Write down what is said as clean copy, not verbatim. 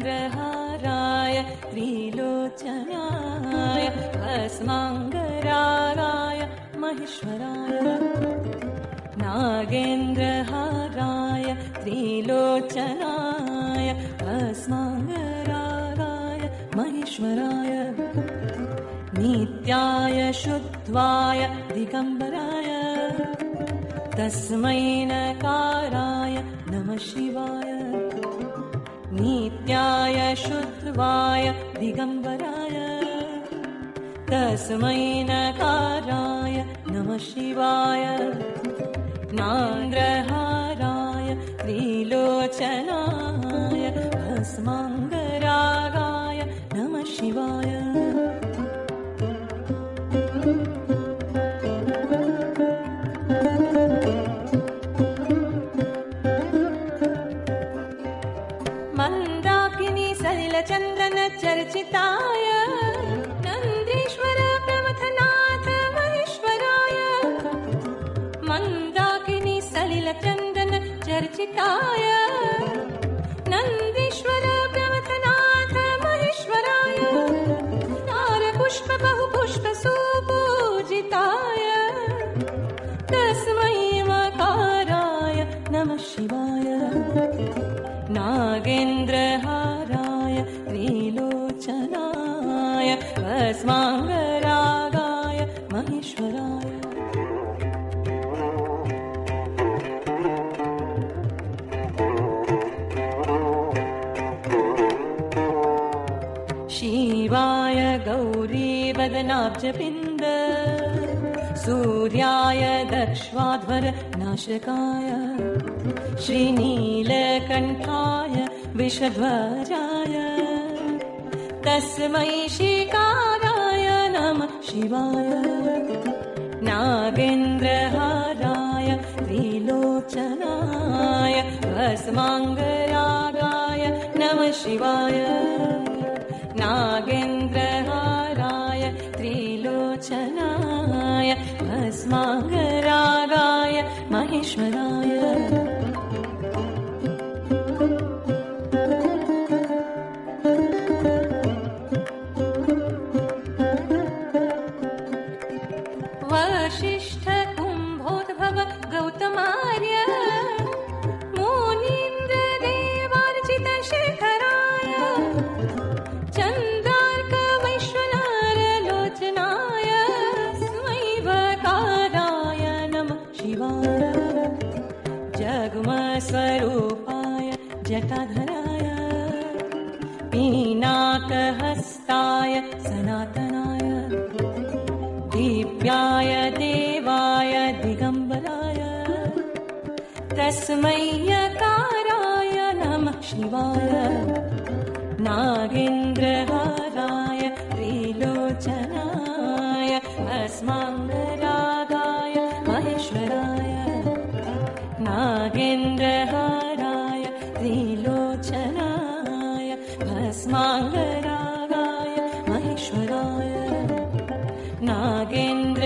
नागेन्द्रहाराय त्रिलोचनाय भस्माङ्गरागाय महेश्वराय नागेन्द्रहाराय त्रिलोचनाय भस्माङ्गरागाय महेश्वराय नित्याय शुद्धाय दिगम्बराय तस्मै नकाराय नमः शिवाय नित्याय शुद्धाय दिगम्बराय तस्मै नकाराय नमः शिवाय नान्द्रहाराय त्रिलोचनाय भस्माङ्गरागाय नमः शिवाय मन्दाकिनी सलिलचन्दन चर्चिताय नन्दीश्वर प्रमथनाथ महेश्वराय मन्दाकिनी सलिलचन्दन चर्चिताय नन्दीश्वर प्रमथनाथ महेश्वराय नारपुष्प बहुपुष्प सुपूजिताय तस्मै मकाराय नमः शिवाय नागेन्द्रहाराय त्रिलोचनाय भस्माङ्गरागाय महेश्वराय शिवाय गौरीवदनाब्जपिण्ड सूर्याय दक्ष्वाध्वर नाशकाय श्रीनीलकण्ठाय विषध्वजाय तस्मै शिकाराय नमः शिवाय नागेन्द्रहाराय त्रिलोचनाय भस्माङ्गरागाय नमः शिवाय नागेन्द्रहाराय त्रिलोचनाय भस्माङ्गरागाय महेश्वराय वसिष्ठ कुम्भोद्भव गौतमार्य मुनीन्द्र देवार्चित शेखराय चन्द्रार्क वैश्वनार लोचनाय स्वैवकाराय नमः शिवाय जगमस्वरूपाय जटाधराय पीनाकहस्ताय सनातनाय दीप्याय देवाय दिगम्बराय तस्मै यकाराय नमः शिवाय नागेन्द्रहाराय त्रिलोचनाय भस्माङ्गरागाय महेश्वराय नागेन्द्रहाराय त्रिलोचनाय भस्माङ्गरागाय महेश्वराय नागेन्द्र